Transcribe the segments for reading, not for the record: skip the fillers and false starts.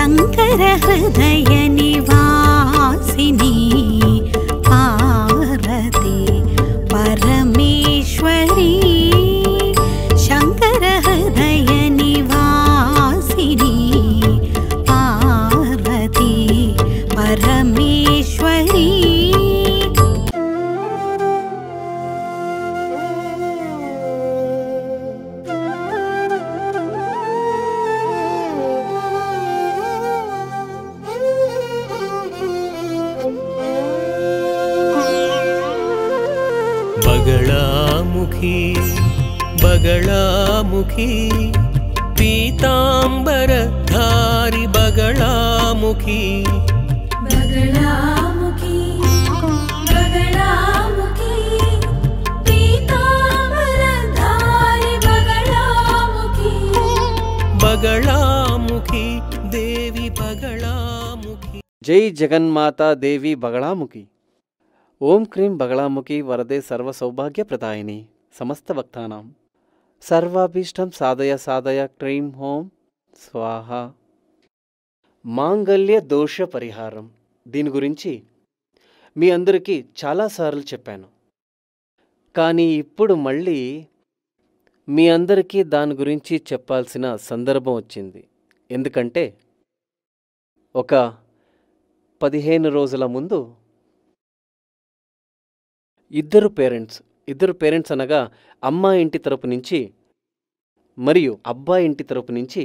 शंकर हृदय निवासिनी पार्वती परमेश्वरी शंकर हृदय निवासिनी पार्वती परमेश्वरी। बगलामुखी बगलामुखी पीतांबरधारी बगलामुखी बगलामुखी बगलामुखी पीतांबरधारी बगलामुखी बगलामुखी देवी बगलामुखी। जय जगन्माता देवी बगलामुखी। ओम क्रीं बगलामुखी वरदे सर्वसौभाग्यप्रदायिनी समस्तभक्तानां सर्वाभीष्टं साधय साधय क्रीं ओम स्वाहा। మాంగళ్య దోష పరిహారం దీని గురించి మీ అందరికీ చాలాసార్లు చెప్పాను, కానీ ఇప్పుడు మళ్ళీ మీ అందరికీ దాని గురించి చెప్పాల్సిన సందర్భం వచ్చింది. ఎందుకంటే ఒక 15 రోజుల ముందు ఇద్దరు పేరెంట్స్ అనగా అమ్మాయి ఇంటి తరపు నుంచి మరియు అబ్బాయి ఇంటి తరపు నుంచి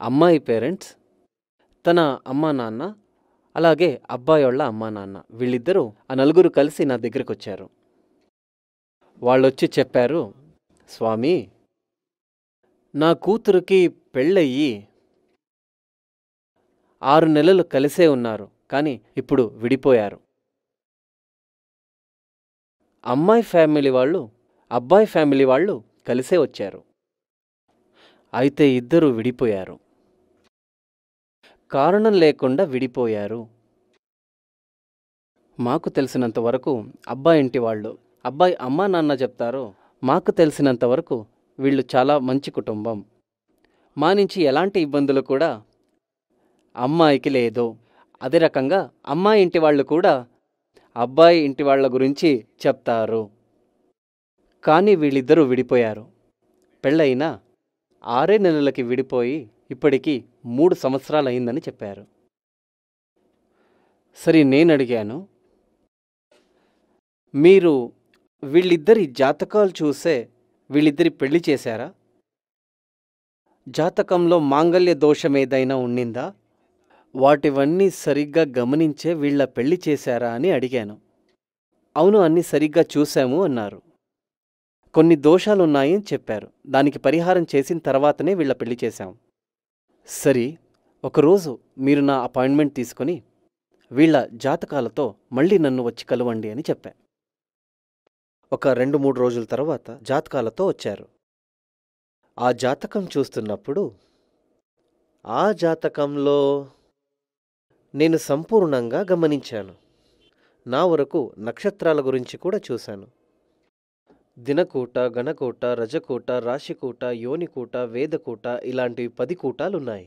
అమ్మాయి పేరెంట్స్ తన అమ్మా నాన్న అలాగే అబ్బాయి వాళ్ళ అమ్మా నాన్న వీళ్ళిద్దరూ ఆ నలుగురు కలిసి నా దగ్గరికి వచ్చారు. వాళ్ళొచ్చి చెప్పారు, స్వామి నా కూతురికి పెళ్ళయ్యి 6 నెలలు కలిసే ఉన్నారు, కానీ ఇప్పుడు విడిపోయారు. అమ్మాయి ఫ్యామిలీ వాళ్ళు అబ్బాయి ఫ్యామిలీ వాళ్ళు కలిసే వచ్చారు, అయితే ఇద్దరు విడిపోయారు. కారణం లేకుండా విడిపోయారు. మాకు తెలిసినంతవరకు అబ్బాయి ఇంటి వాళ్ళు అబ్బాయి అమ్మా నాన్న చెప్తారు, మాకు తెలిసినంతవరకు వీళ్ళు చాలా మంచి కుటుంబం, మా నుంచి ఎలాంటి ఇబ్బందులు కూడా అమ్మాయికి లేదు. అదే రకంగా అమ్మాయి ఇంటి వాళ్ళు కూడా అబ్బాయి ఇంటి వాళ్ళ గురించి చెప్తారు. కానీ వీళ్ళిద్దరూ విడిపోయారు. పెళ్ళైన 6 నెలలకి విడిపోయి ఇప్పటికి 3 సంవత్సరాలు అయిందని చెప్పారు. సరే, నేను అడిగాను, మీరు వీళ్ళిద్దరి జాతకాలు చూసే వీళ్ళిద్దరి పెళ్లి చేశారా? జాతకంలో మాంగళ్య దోషం ఏదైనా ఉండిందా? వాటివన్నీ సరిగ్గా గమనించే వీళ్ళ పెళ్లి చేశారా అని అడిగాను. అవును, అన్నీ సరిగ్గా చూశాము అన్నారు. కొన్ని దోషాలున్నాయని చెప్పారు. దానికి పరిహారం చేసిన తర్వాతనే వీళ్ళ పెళ్లి చేశాం. సరే, ఒకరోజు మీరు నా అపాయింట్మెంట్ తీసుకొని వీళ్ళ జాతకాలతో మళ్ళీ నన్ను వచ్చి కలవండి అని చెప్పా. ఒక 2-3 రోజుల తర్వాత జాతకాలతో వచ్చారు. ఆ జాతకం చూస్తున్నప్పుడు ఆ జాతకంలో నేను సంపూర్ణంగా గమనించాను. నా వరకు నక్షత్రాల గురించి కూడా చూశాను. దినకూట, గణకూట, రజకూట, రాశికూట, యోనికూట, వేదకూట ఇలాంటివి 10 కూటాలున్నాయి.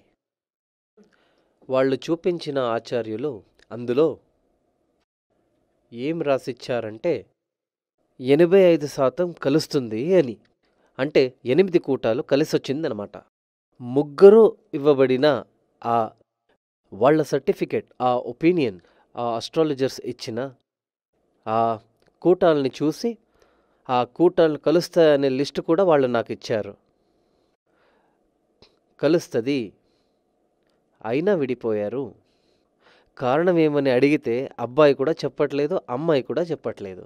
వాళ్ళు చూపించిన ఆచార్యులు అందులో ఏం రాసిచ్చారంటే 85% కలుస్తుంది అని. అంటే 8 కూటాలు కలిసొచ్చిందనమాట. ముగ్గురు ఇవ్వబడిన ఆ వాళ్ళ సర్టిఫికెట్, ఆ ఒపీనియన్, ఆ అస్ట్రాలజర్స్ ఇచ్చిన ఆ కూటాలని చూసి ఆ కూటాలు కలుస్తాయనే లిస్టు కూడా వాళ్ళు నాకు ఇచ్చారు. కలుస్తుంది, అయినా విడిపోయారు. కారణం ఏమని అడిగితే అబ్బాయి కూడా చెప్పట్లేదు, అమ్మాయి కూడా చెప్పట్లేదు.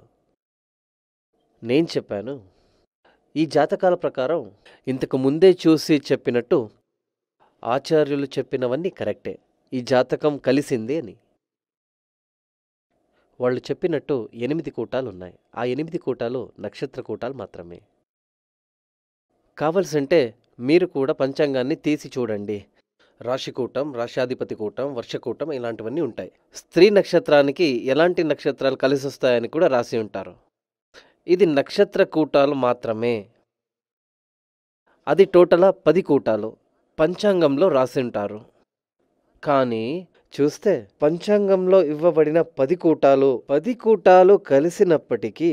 నేను చెప్పాను, ఈ జాతకాల ప్రకారం ఇంతకు ముందే చూసి చెప్పినట్టు ఆచార్యులు చెప్పినవన్నీ కరెక్టే, ఈ జాతకం కలిసింది అని. వాళ్ళు చెప్పినట్టు 8 కూటాలున్నాయి. ఆ 8 కూటాలు నక్షత్ర కూటాలు మాత్రమే. కావలసింటే మీరు కూడా పంచాంగాన్ని తీసి చూడండి. రాశికూటం, రాశ్యాధిపతి కూటం, వర్షకూటం ఇలాంటివన్నీ ఉంటాయి. స్త్రీ నక్షత్రానికి ఎలాంటి నక్షత్రాలు కలిసి వస్తాయని కూడా రాసి ఉంటారు. ఇది నక్షత్ర కూటాలు మాత్రమే. అది టోటలా 10 కూటాలు పంచాంగంలో రాసి ఉంటారు. కానీ చూస్తే పంచాంగంలో ఇవ్వబడిన 10 కూటాలు కలిసినప్పటికీ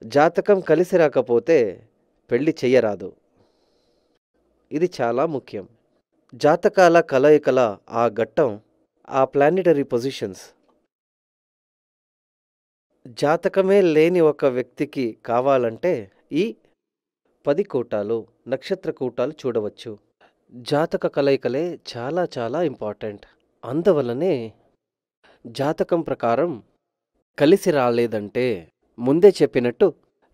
జాతకం కలిసి రాకపోతే పెళ్లి చెయ్యరాదు. ఇది చాలా ముఖ్యం. జాతకాల కలయికల ఆ ఘట్టం, ఆ ప్లానిటరీ పొజిషన్స్ జాతకమే లేని ఒక వ్యక్తికి కావాలంటే ఈ 10 కూటాలు, నక్షత్ర కూటాలు చూడవచ్చు. జాతక కలయికలే చాలా చాలా ఇంపార్టెంట్. అందువల్లనే జాతకం ప్రకారం కలిసి రాలేదంటే ముందే చెప్పినట్టు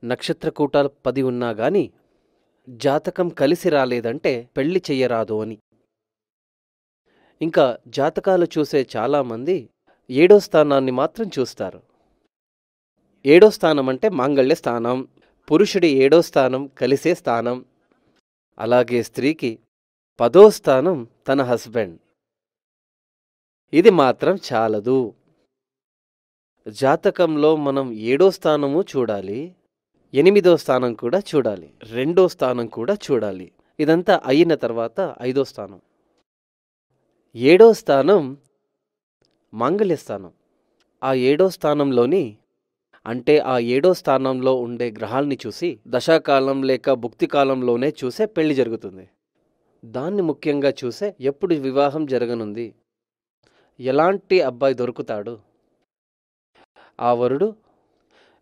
నక్షత్ర కూటాలు 10 ఉన్నా గాని జాతకం కలిసి రాలేదంటే పెళ్లి చెయ్యరాదు అని. ఇంకా జాతకాలు చూసే చాలామంది 7వ స్థానాన్ని మాత్రం చూస్తారు. 7వ స్థానం అంటే మాంగళ్య స్థానం, పురుషుడి 7వ స్థానం కలిసే స్థానం. అలాగే స్త్రీకి 10వ స్థానం తన హస్బెండ్. ఇది మాత్రం చాలదు. జాతకంలో మనం 7వ స్థానము చూడాలి, 8వ స్థానం కూడా చూడాలి, 2వ స్థానం కూడా చూడాలి. ఇదంతా అయిన తర్వాత 5వ స్థానం. 7వ స్థానం మాంగళ్య స్థానం. ఆ 7వ స్థానంలోని అంటే ఆ 7వ స్థానంలో ఉండే గ్రహాల్ని చూసి దశాకాలం లేక భుక్తికాలంలోనే చూసే పెళ్లి జరుగుతుంది. దాన్ని ముఖ్యంగా చూసే ఎప్పుడు వివాహం జరగనుంది, ఎలాంటి అబ్బాయి దొరుకుతాడు, ఆ వరుడు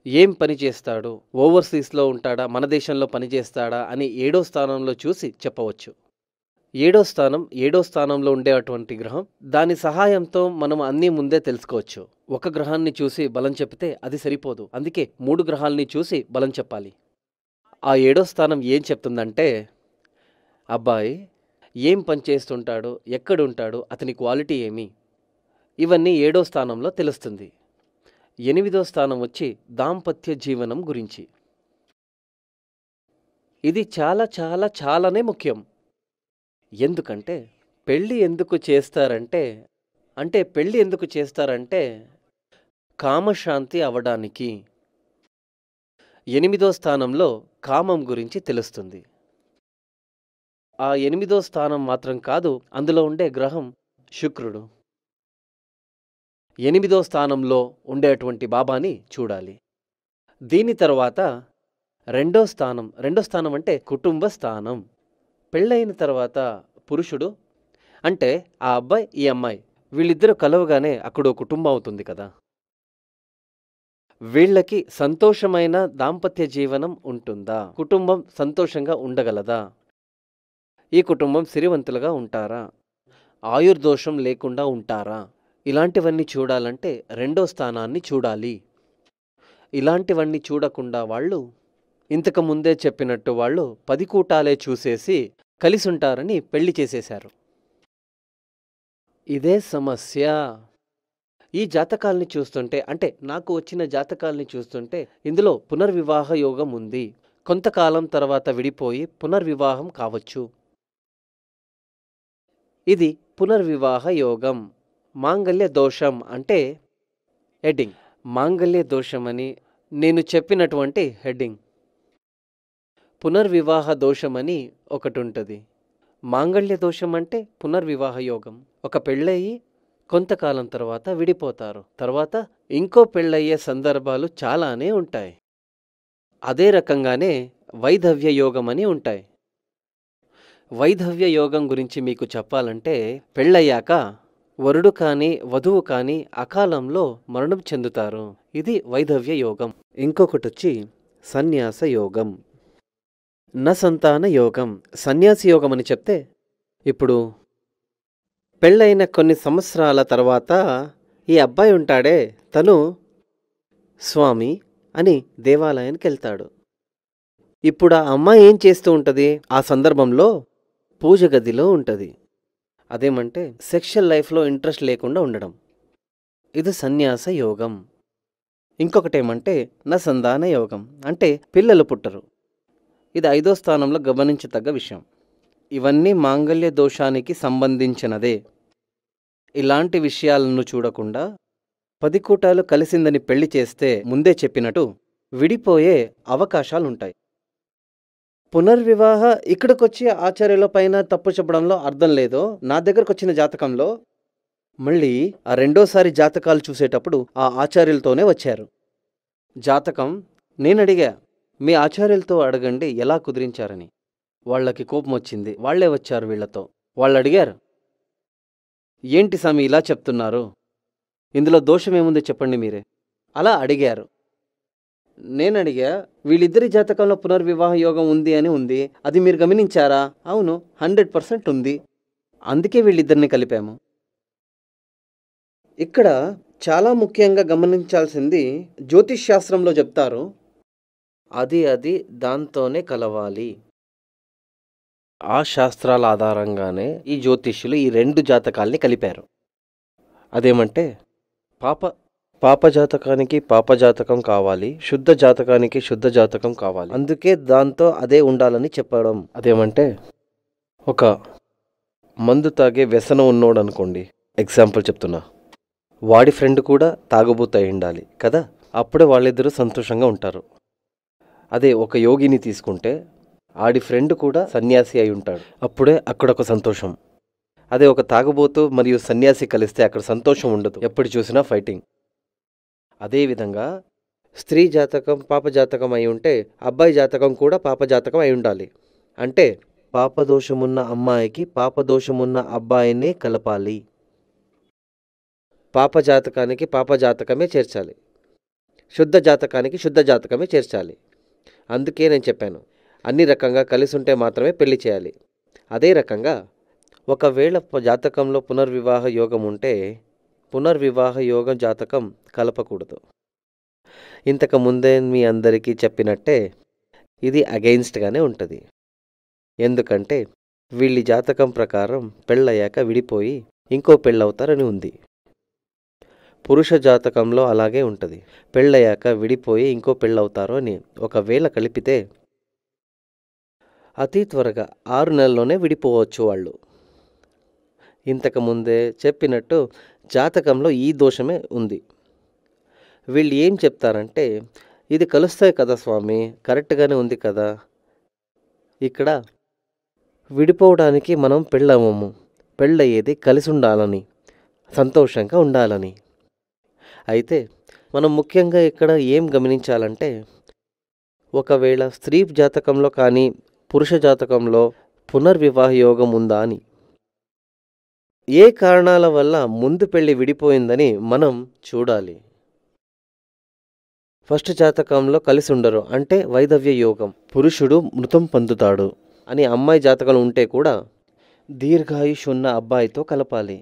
ఏం పని చేస్తాడు, ఓవర్సీస్లో ఉంటాడా, మన దేశంలో పనిచేస్తాడా అని 7వ స్థానంలో చూసి చెప్పవచ్చు. 7వ స్థానంలో ఉండేటువంటి గ్రహం, దాని సహాయంతో మనం అన్నీ ముందే తెలుసుకోవచ్చు. ఒక గ్రహాన్ని చూసి బలం చెప్తే అది సరిపోదు. అందుకే 3 గ్రహాల్ని చూసి బలం చెప్పాలి. ఆ 7వ స్థానం ఏం చెప్తుందంటే అబ్బాయి ఏం పని చేస్తుంటాడు, ఎక్కడుంటాడు, అతని క్వాలిటీ ఏమి, ఇవన్నీ 7వ స్థానంలో తెలుస్తుంది. 8వ స్థానం వచ్చి దాంపత్య జీవనం గురించి. ఇది చాలా చాలా చాలానే ముఖ్యం. ఎందుకంటే పెళ్ళి ఎందుకు చేస్తారంటే కామశాంతి అవడానికి. 8వ స్థానంలో కామం గురించి తెలుస్తుంది. ఆ 8వ స్థానం మాత్రం కాదు, అందులో ఉండే గ్రహం శుక్రుడు. 8వ స్థానంలో ఉండేటువంటి బాబాని చూడాలి. దీని తర్వాత 2వ స్థానం అంటే కుటుంబ స్థానం. పెళ్ళైన తర్వాత పురుషుడు అంటే ఆ అబ్బాయి ఈ అమ్మాయి వీళ్ళిద్దరూ కలవగానే అక్కడో కుటుంబం అవుతుంది కదా. వీళ్ళకి సంతోషమైన దాంపత్య జీవనం ఉంటుందా, కుటుంబం సంతోషంగా ఉండగలదా, ఈ కుటుంబం సిరివంతులుగా ఉంటారా, ఆయుర్దోషం లేకుండా ఉంటారా, ఇలాంటివన్నీ చూడాలంటే 2వ స్థానాన్ని చూడాలి. ఇలాంటివన్నీ చూడకుండా వాళ్ళు ఇంతకు ముందే చెప్పినట్టు వాళ్ళు 10 కూటాలే చూసేసి కలిసుంటారని పెళ్లి చేసేశారు. ఇదే సమస్య. ఈ జాతకాల్ని చూస్తుంటే, అంటే నాకు వచ్చిన జాతకాల్ని చూస్తుంటే ఇందులో పునర్వివాహ యోగం ఉంది. కొంతకాలం తర్వాత విడిపోయి పునర్వివాహం కావచ్చు. ఇది పునర్వివాహ యోగం. మాంగళ్య దోషం అంటే హెడ్డింగ్. మాంగళ్య దోషమని నేను చెప్పినటువంటి హెడ్డింగ్. పునర్వివాహ దోషమని ఒకటి ఉంటుంది. మాంగళ్య దోషం అంటే పునర్వివాహ యోగం. ఒక పెళ్ళయి కొంతకాలం తర్వాత విడిపోతారు, తర్వాత ఇంకో పెళ్ళయ్యే సందర్భాలు చాలానే ఉంటాయి. అదే రకంగానే వైధవ్య యోగం అని ఉంటాయి. వైధవ్య యోగం గురించి మీకు చెప్పాలంటే పెళ్ళయ్యాక వరుడు కానీ వధువు కానీ అకాలంలో మరణం చెందుతారు. ఇది వైధవ్య యోగం. ఇంకొకటి వచ్చి సన్యాస యోగం. సంతాన యోగం. సన్యాసి యోగం అని చెప్తే ఇప్పుడు పెళ్ళైన కొన్ని సంవత్సరాల తర్వాత ఈ అబ్బాయి ఉంటాడే, తను స్వామి అని దేవాలయానికి వెళ్తాడు. ఇప్పుడు ఆ అమ్మాయి ఏం చేస్తూ ఉంటుంది? ఆ సందర్భంలో పూజ గదిలో ఉంటుంది. అదేమంటే సెక్షువల్ లైఫ్లో ఇంట్రెస్ట్ లేకుండా ఉండడం. ఇది సన్యాస యోగం. ఇంకొకటేమంటే సంతాన యోగం, అంటే పిల్లలు పుట్టరు. ఇది 5వ స్థానంలో గమనించదగ్గ విషయం. ఇవన్నీ మాంగళ్య దోషానికి సంబంధించినదే. ఇలాంటి విషయాలను చూడకుండా 10 కూటాలు కలిసిందని పెళ్లి చేస్తే ముందే చెప్పినట్టు విడిపోయే అవకాశాలుంటాయి. పునర్వివాహ ఇక్కడికొచ్చి ఆచార్యుల పైన తప్పు చెప్పడంలో అర్థం లేదు. నా దగ్గరకు వచ్చిన జాతకంలో మళ్ళీ ఆ రెండోసారి జాతకాలు చూసేటప్పుడు ఆ ఆచార్యులతోనే వచ్చారు. జాతకం నేనడిగా, మీ ఆచార్యులతో అడగండి ఎలా కుదిరించారని. వాళ్ళకి కోపం వచ్చింది. వాళ్లే వచ్చారు వీళ్లతో. వాళ్ళు అడిగారు, ఏంటి స్వామి ఇలా చెప్తున్నారు, ఇందులో దోషమేముంది చెప్పండి మీరే. అలా అడిగారు. నేనడిగా, వీళ్ళిద్దరి జాతకంలో పునర్వివాహ యోగం ఉంది అని ఉంది, అది మీరు గమనించారా? అవును, 100% ఉంది. అందుకే వీళ్ళిద్దరిని కలిపాము. ఇక్కడ చాలా ముఖ్యంగా గమనించాల్సింది, జ్యోతిష్ శాస్త్రంలో చెప్తారు, అది దాంతోనే కలవాలి. ఆ శాస్త్రాల ఆధారంగానే ఈ జ్యోతిష్యులు ఈ 2 జాతకాల్ని కలిపారు. అదేమంటే పాప జాతకానికి పాప జాతకం కావాలి, శుద్ధ జాతకానికి శుద్ధ జాతకం కావాలి. అందుకే దాంతో అదే ఉండాలని చెప్పడం. అదేమంటే, ఒక మందు తాగే వ్యసనం ఉన్నోడు అనుకోండి, ఎగ్జాంపుల్ చెప్తున్నా, వాడి ఫ్రెండ్ కూడా తాగుబోతు అయి ఉండాలి కదా, అప్పుడే వాళ్ళిద్దరూ సంతోషంగా ఉంటారు. అదే ఒక యోగిని తీసుకుంటే ఆడి ఫ్రెండ్ కూడా సన్యాసి అయి ఉంటాడు, అప్పుడే అక్కడొక సంతోషం. అదే ఒక తాగుబోతు మరియు సన్యాసి కలిస్తే అక్కడ సంతోషం ఉండదు, ఎప్పుడు చూసినా ఫైటింగ్. అదేవిధంగా స్త్రీ జాతకం పాప జాతకం అయి ఉంటే అబ్బాయి జాతకం కూడా పాప జాతకం అయి ఉండాలి. అంటే పాపదోషమున్న అమ్మాయికి పాపదోషమున్న అబ్బాయినే కలపాలి. పాప జాతకానికి పాప జాతకమే చేర్చాలి, శుద్ధ జాతకానికి శుద్ధ జాతకమే చేర్చాలి. అందుకే నేను చెప్పాను, అన్ని రకంగా కలిసి ఉంటే మాత్రమే పెళ్లి చేయాలి. అదే రకంగా ఒకవేళ జాతకంలో పునర్వివాహ యోగం ఉంటే పునర్వివాహ యోగం జాతకం కలపకూడదు. ఇంతకు ముందే మీ అందరికీ చెప్పినట్టే ఇది అగెయిన్స్ట్గానే ఉంటుంది. ఎందుకంటే వీళ్ళ జాతకం ప్రకారం పెళ్ళయ్యాక విడిపోయి ఇంకో పెళ్ళవుతారని ఉంది. పురుష జాతకంలో అలాగే ఉంటుంది, పెళ్ళయ్యాక విడిపోయి ఇంకో పెళ్ళవుతారు అని. ఒకవేళ కలిపితే అతి త్వరగా 6 నెలల్లోనే విడిపోవచ్చు వాళ్ళు. ఇంతకుముందే చెప్పినట్టు జాతకంలో ఈ దోషమే ఉంది. వీళ్ళు ఏం చెప్తారంటే, ఇది కలుస్తాయి కదా స్వామి, కరెక్ట్గానే ఉంది కదా, ఇక్కడ విడిపోవడానికి మనం పెళ్ళమము, పెళ్ళయ్యేది కలిసి ఉండాలని, సంతోషంగా ఉండాలని. అయితే మనం ముఖ్యంగా ఇక్కడ ఏం గమనించాలంటే, ఒకవేళ స్త్రీ జాతకంలో కానీ పురుష జాతకంలో పునర్వివాహ యోగం ఉందా అని. ఏ కారణాల వల్ల ముందు పెళ్లి విడిపోయిందని మనం చూడాలి. ఫస్ట్ జాతకంలో కలిసి ఉండరు అంటే వైధవ్య యోగం, పురుషుడు మృతం పొందుతాడు అని అమ్మాయి జాతకం ఉంటే కూడా దీర్ఘాయుష్ ఉన్న అబ్బాయితో కలపాలి.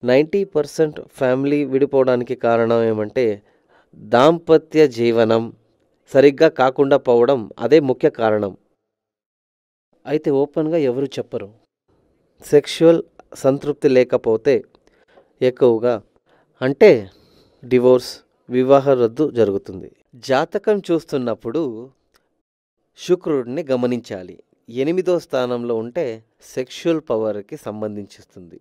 90% ఫ్యామిలీ విడిపోవడానికి కారణం ఏమంటే దాంపత్య జీవనం సరిగ్గా కాకుండా పోవడం, అదే ముఖ్య కారణం. అయితే ఓపెన్గా ఎవరు చెప్పరు. సెక్షువల్ సంతృప్తి లేకపోతే ఎక్కువగా అంటే డివోర్స్, వివాహ రద్దు జరుగుతుంది. జాతకం చూస్తున్నప్పుడు శుక్రుడిని గమనించాలి. 8వ స్థానంలో ఉంటే సెక్షువల్ పవర్కి సంబంధించిస్తుంది.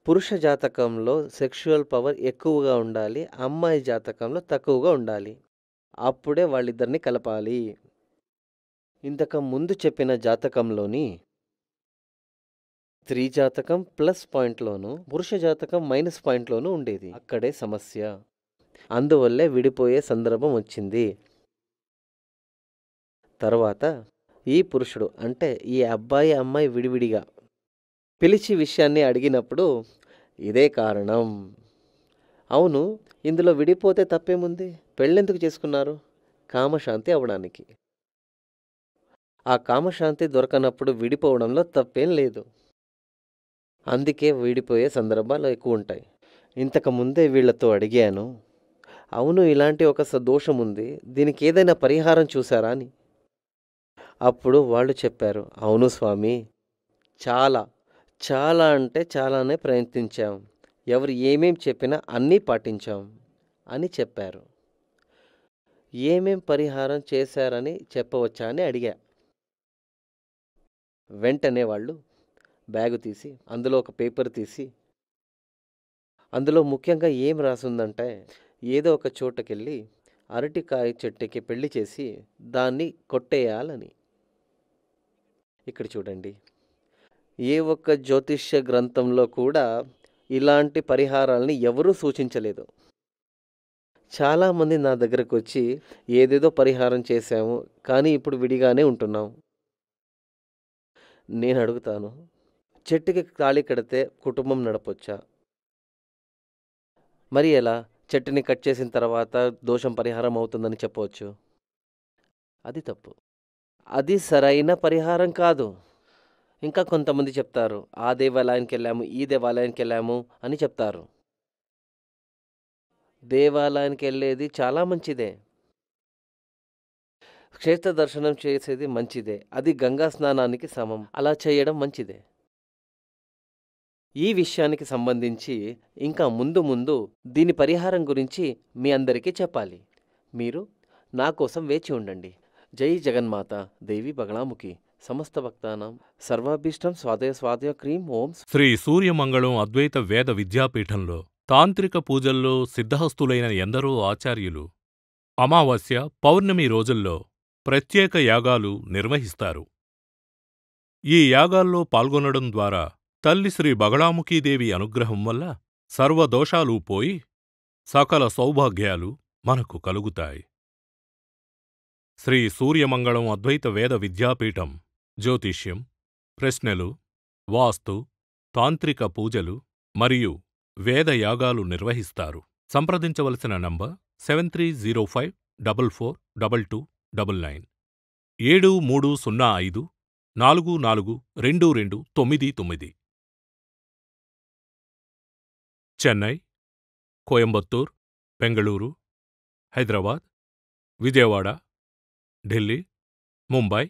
పురుష జాతకంలో సెక్షువల్ పవర్ ఎక్కువగా ఉండాలి, అమ్మాయి జాతకంలో తక్కువగా ఉండాలి. అప్పుడే వాళ్ళిద్దరిని కలపాలి. ఇంతకు ముందు చెప్పిన జాతకంలోని స్త్రీ జాతకం ప్లస్ పాయింట్లోనూ పురుష జాతకం మైనస్ పాయింట్లోనూ ఉండేది. అక్కడే సమస్య. అందువల్లే విడిపోయే సందర్భం వచ్చింది. తర్వాత ఈ పురుషుడు అంటే ఈ అబ్బాయి అమ్మాయి విడివిడిగా పిలిచి విషయాన్ని అడిగినప్పుడు ఇదే కారణం. అవును, ఇందులో విడిపోతే తప్పేముంది, పెళ్ళెందుకు చేసుకున్నారు? కామశాంతి అవడానికి. ఆ కామశాంతి దొరకనప్పుడు విడిపోవడంలో తప్పేం లేదు. అందుకే విడిపోయే సందర్భాలు ఎక్కువ ఉంటాయి. ఇంతకుముందే వీళ్లతో అడిగాను, అవును ఇలాంటి ఒక దోషం ఉంది, దీనికి ఏదైనా పరిహారం చూసారా అని. అప్పుడు వాళ్ళు చెప్పారు, అవును స్వామి, చాలా అంటే చాలానే ప్రయత్నించాం, ఎవరు ఏమేం చెప్పినా అన్నీ పాటించాం అని చెప్పారు. ఏమేం పరిహారం చేశారని చెప్పవచ్చా అని అడిగా. వెంటనే వాళ్ళు బ్యాగు తీసి అందులో ఒక పేపర్ తీసి అందులో ముఖ్యంగా ఏం రాసుందంటే, ఏదో ఒక చోటకెళ్ళి అరటికాయ చెట్టుకి పెళ్లి చేసి దాన్ని కొట్టేయాలని. ఇక్కడ చూడండి, ఏ ఒక్క జ్యోతిష్య గ్రంథంలో కూడా ఇలాంటి పరిహారాలని ఎవరూ సూచించలేదు. చాలామంది నా దగ్గరకు వచ్చి ఏదేదో పరిహారం చేశాము, కానీ ఇప్పుడు విడిగానే ఉంటున్నాం. నేను అడుగుతాను, చెట్టుకి తాళి కడితే కుటుంబం నడపొచ్చా? మరి ఎలా చెట్టుని కట్ చేసిన తర్వాత దోషం పరిహారం అవుతుందని చెప్పవచ్చు? అది తప్పు. అది సరైన పరిహారం కాదు. ఇంకా కొంతమంది చెప్తారు, ఆ దేవాలయానికి వెళ్ళాము, ఈ దేవాలయానికి వెళ్ళాము అని చెప్తారు. దేవాలయానికి వెళ్ళేది చాలా మంచిదే, క్షేత్ర దర్శనం చేసేది మంచిదే, అది గంగా స్నానానికి సమం. అలా చేయడం మంచిదే. ఈ విషయానికి సంబంధించి ఇంకా ముందు ముందు దీని పరిహారం గురించి మీ అందరికీ చెప్పాలి. మీరు నా కోసం వేచి ఉండండి. జై జగన్మాత దేవి బగళాముఖి సమస్త భక్తానాం సర్వాభీష్టం స్వాదయ స్వాదయ క్రీం ఓం. శ్రీ సూర్యమంగళం అద్వైత వేద విద్యాపీఠంలో తాంత్రిక పూజల్లో సిద్ధహస్తులైన ఎందరో ఆచార్యులు అమావాస్య, పౌర్ణమి రోజుల్లో ప్రత్యేక యాగాలు నిర్వహిస్తారు. ఈ యాగాల్లో పాల్గొనడం ద్వారా తల్లి శ్రీ బగళాముఖీదేవి అనుగ్రహం వల్ల సర్వదోషాలూ పోయి సకల సౌభాగ్యాలు మనకు కలుగుతాయి. శ్రీ సూర్యమంగళం అద్వైత వేద విద్యాపీఠం జ్యోతిష్యం, ప్రశ్నలు, వాస్తు, తాంత్రిక పూజలు మరియు వేదయాగాలు నిర్వహిస్తారు. సంప్రదించవలసిన నంబర్ 7305442299 7305442299. చెన్నై, కోయంబత్తూర్, బెంగళూరు, హైదరాబాద్, విజయవాడ, ఢిల్లీ, ముంబై,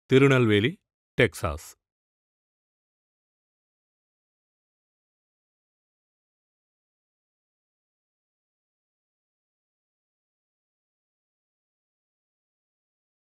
తిరునల్వేలి, టెక్సాస్.